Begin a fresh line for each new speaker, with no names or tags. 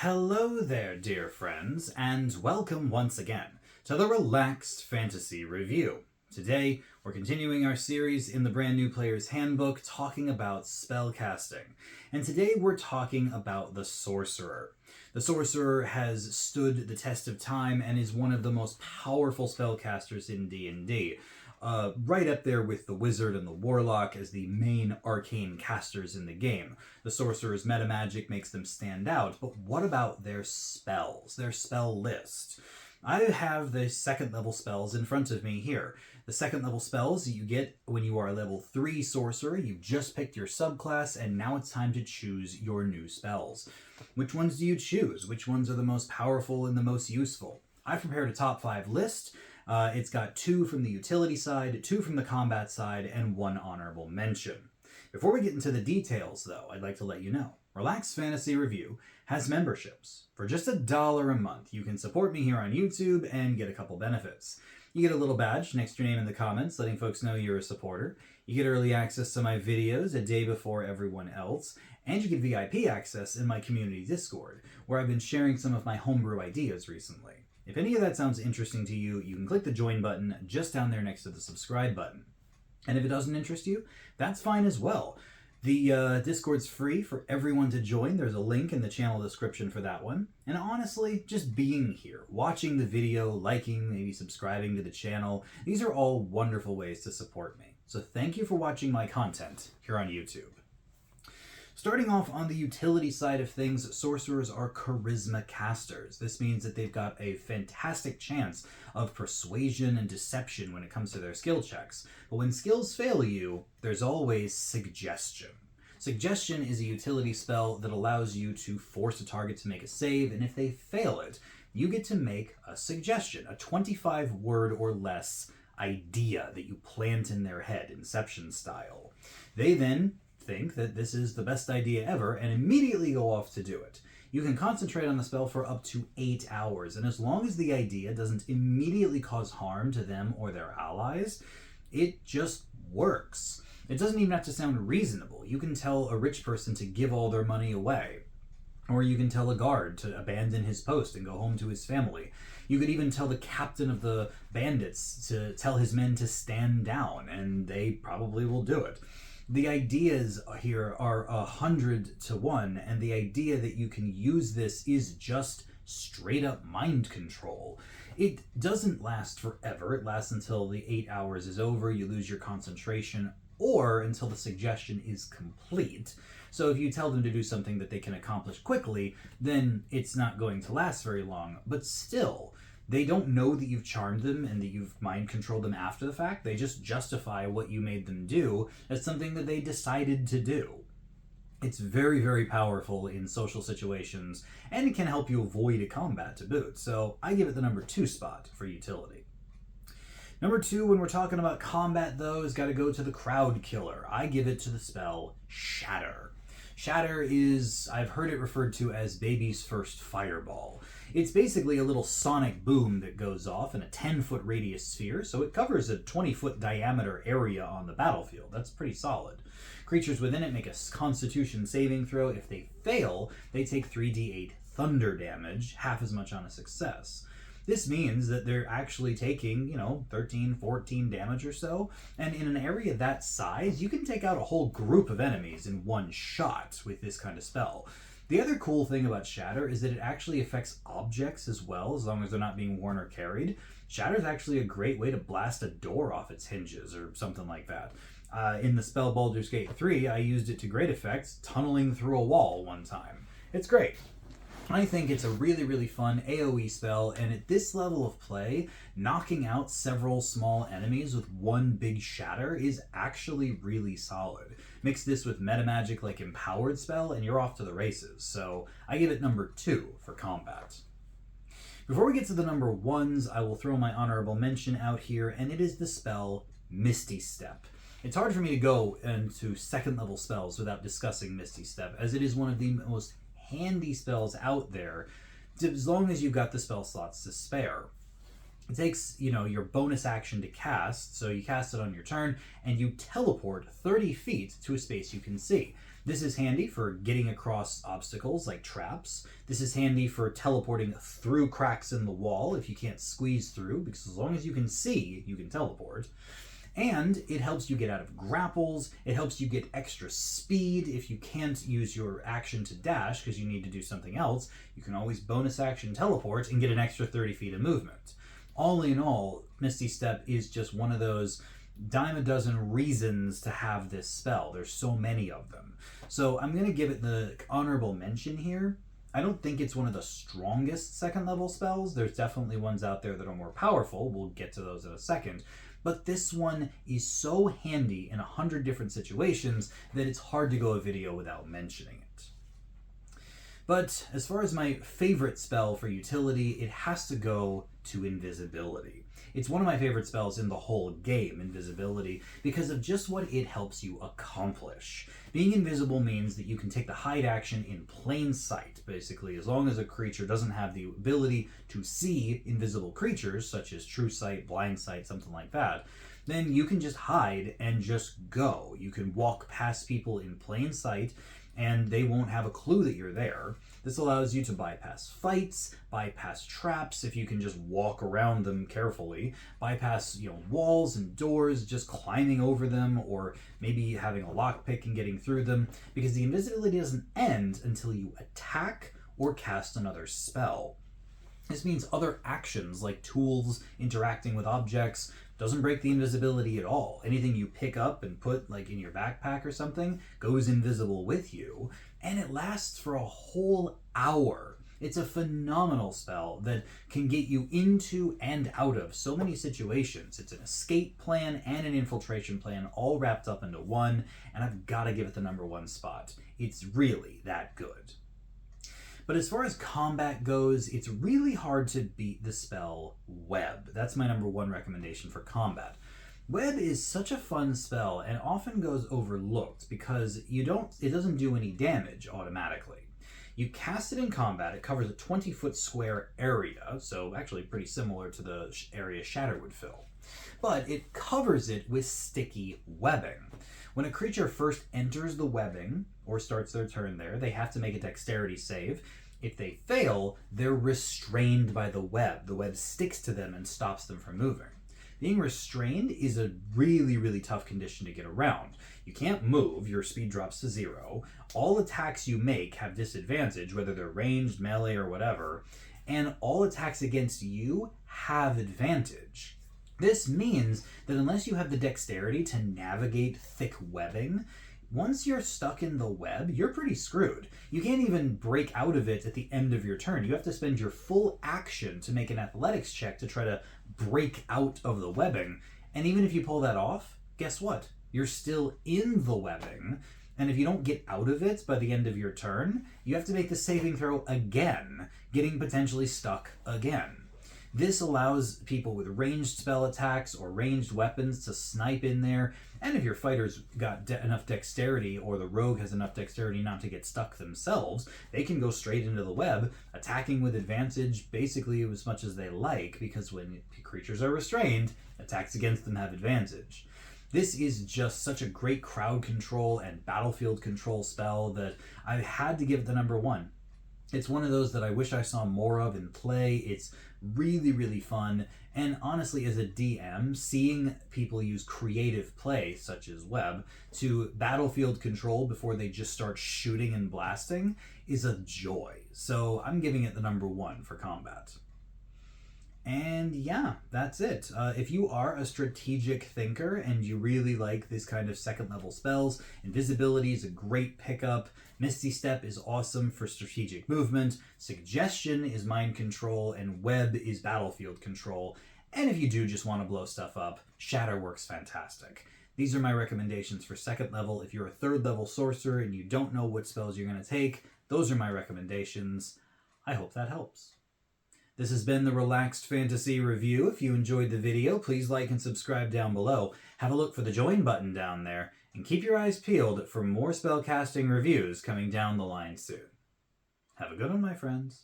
Hello there, dear friends, and welcome once again to the Relaxed Fantasy Review. Today, we're continuing our series in the Brand New Player's Handbook talking about spellcasting. And today we're talking about the Sorcerer. The Sorcerer has stood the test of time and is one of the most powerful spellcasters in D&D. Right up there with the Wizard and the Warlock as the main arcane casters in the game. The Sorcerer's meta magic makes them stand out, but what about their spells, their spell list? I have the second level spells in front of me here. The second level spells you get when you are a level 3 sorcerer. You've just picked your subclass and now it's time to choose your new spells. Which ones do you choose? Which ones are the most powerful and the most useful? I've prepared a top 5 list. It's got 2 from the utility side, 2 from the combat side, and 1 honorable mention. Before we get into the details, though, I'd like to let you know, Relaxed Fantasy Review has memberships. For just $1 a month, you can support me here on YouTube and get a couple benefits. You get a little badge next to your name in the comments, letting folks know you're a supporter. You get early access to my videos a day before everyone else, and you get VIP access in my community Discord, where I've been sharing some of my homebrew ideas recently. If any of that sounds interesting to you, you can click the join button just down there next to the subscribe button. And if it doesn't interest you, that's fine as well. The Discord's free for everyone to join. There's a link in the channel description for that one. And honestly, just being here, watching the video, liking, maybe subscribing to the channel, these are all wonderful ways to support me. So thank you for watching my content here on YouTube. Starting off on the utility side of things, sorcerers are charisma casters. This means that they've got a fantastic chance of persuasion and deception when it comes to their skill checks. But when skills fail you, there's always suggestion. Suggestion is a utility spell that allows you to force a target to make a save, and if they fail it, you get to make a suggestion, a 25-word or less idea that you plant in their head, Inception style. They then think that this is the best idea ever and immediately go off to do it. You can concentrate on the spell for up to 8 hours, and as long as the idea doesn't immediately cause harm to them or their allies, it just works. It doesn't even have to sound reasonable. You can tell a rich person to give all their money away, or you can tell a guard to abandon his post and go home to his family. You could even tell the captain of the bandits to tell his men to stand down, and they probably will do it. The ideas here are 100 to 1, and the idea that you can use this is just straight up mind control. It doesn't last forever. It lasts until the 8 hours is over, you lose your concentration, or until the suggestion is complete. So if you tell them to do something that they can accomplish quickly, then it's not going to last very long. But still, they don't know that you've charmed them and that you've mind controlled them after the fact. They just justify what you made them do as something that they decided to do. It's very, very powerful in social situations, and it can help you avoid a combat to boot. So I give it the number 2 spot for utility. Number 2, when we're talking about combat, though, has got to go to the crowd killer. I give it to the spell Shatter. Shatter is, I've heard it referred to as baby's first fireball. It's basically a little sonic boom that goes off in a 10-foot radius sphere, so it covers a 20-foot diameter area on the battlefield. That's pretty solid. Creatures within it make a Constitution saving throw. If they fail, they take 3d8 thunder damage, half as much on a success. This means that they're actually taking, 13, 14 damage or so, and in an area that size, you can take out a whole group of enemies in one shot with this kind of spell. The other cool thing about Shatter is that it actually affects objects as well, as long as they're not being worn or carried. Shatter is actually a great way to blast a door off its hinges or something like that. In the spell Baldur's Gate 3, I used it to great effect, tunneling through a wall one time. It's great. I think it's a really, really fun AoE spell, and at this level of play, knocking out several small enemies with one big shatter is actually really solid. Mix this with meta magic like Empowered spell, and you're off to the races. So I give it number 2 for combat. Before we get to the number 1s, I will throw my honorable mention out here, and it is the spell Misty Step. It's hard for me to go into second level spells without discussing Misty Step, as it is one of the most handy spells out there, as long as you've got the spell slots to spare. It takes, your bonus action to cast, so you cast it on your turn, and you teleport 30 feet to a space you can see. This is handy for getting across obstacles like traps. This is handy for teleporting through cracks in the wall if you can't squeeze through, because as long as you can see, you can teleport. And it helps you get out of grapples. It helps you get extra speed. If you can't use your action to dash because you need to do something else, you can always bonus action teleport and get an extra 30 feet of movement. All in all, Misty Step is just one of those dime a dozen reasons to have this spell. There's so many of them. So I'm going to give it the honorable mention here. I don't think it's one of the strongest second level spells. There's definitely ones out there that are more powerful. We'll get to those in a second. But this one is so handy in 100 different situations that it's hard to go a video without mentioning it. But as far as my favorite spell for utility, it has to go to invisibility. It's one of my favorite spells in the whole game, invisibility, because of just what it helps you accomplish. Being invisible means that you can take the hide action in plain sight, basically, as long as a creature doesn't have the ability to see invisible creatures, such as true sight, blind sight, something like that, then you can just hide and just go. You can walk past people in plain sight, and they won't have a clue that you're there. This allows you to bypass fights, bypass traps if you can just walk around them carefully, bypass walls and doors, just climbing over them, or maybe having a lockpick and getting through them, because the invisibility doesn't end until you attack or cast another spell. This means other actions like tools, interacting with objects, doesn't break the invisibility at all. Anything you pick up and put like in your backpack or something goes invisible with you, and it lasts for a whole hour. It's a phenomenal spell that can get you into and out of so many situations. It's an escape plan and an infiltration plan all wrapped up into one, and I've got to give it the #1 spot. It's really that good. But as far as combat goes, it's really hard to beat the spell Web. That's my #1 recommendation for combat. Web is such a fun spell and often goes overlooked because it doesn't do any damage automatically. You cast it in combat, it covers a 20-foot square area, so actually pretty similar to the area Shatter would fill. But it covers it with sticky webbing. When a creature first enters the webbing, or starts their turn there, they have to make a dexterity save. If they fail, they're restrained by the web. The web sticks to them and stops them from moving. Being restrained is a really, really tough condition to get around. You can't move, your speed drops to 0. All attacks you make have disadvantage, whether they're ranged, melee, or whatever, and all attacks against you have advantage. This means that unless you have the dexterity to navigate thick webbing, once you're stuck in the web, you're pretty screwed. You can't even break out of it at the end of your turn. You have to spend your full action to make an athletics check to try to break out of the webbing. And even if you pull that off, guess what? You're still in the webbing. And if you don't get out of it by the end of your turn, you have to make the saving throw again, getting potentially stuck again. This allows people with ranged spell attacks or ranged weapons to snipe in there, and if your fighter's got enough dexterity, or the rogue has enough dexterity not to get stuck themselves, they can go straight into the web, attacking with advantage basically as much as they like, because when creatures are restrained, attacks against them have advantage. This is just such a great crowd control and battlefield control spell that I had to give it the #1. It's one of those that I wish I saw more of in play. It's really, really fun. And honestly, as a DM, seeing people use creative play, such as Web, to battlefield control before they just start shooting and blasting is a joy. So I'm giving it the #1 for combat. And yeah, that's it. If you are a strategic thinker and you really like this kind of second level spells, Invisibility is a great pickup. Misty Step is awesome for strategic movement. Suggestion is mind control, and Web is battlefield control. And if you do just want to blow stuff up, Shatter works fantastic. These are my recommendations for second level. If you're a third level sorcerer and you don't know what spells you're going to take, those are my recommendations. I hope that helps. This has been the Relaxed Fantasy Review. If you enjoyed the video, please like and subscribe down below. Have a look for the join button down there, and keep your eyes peeled for more spellcasting reviews coming down the line soon. Have a good one, my friends.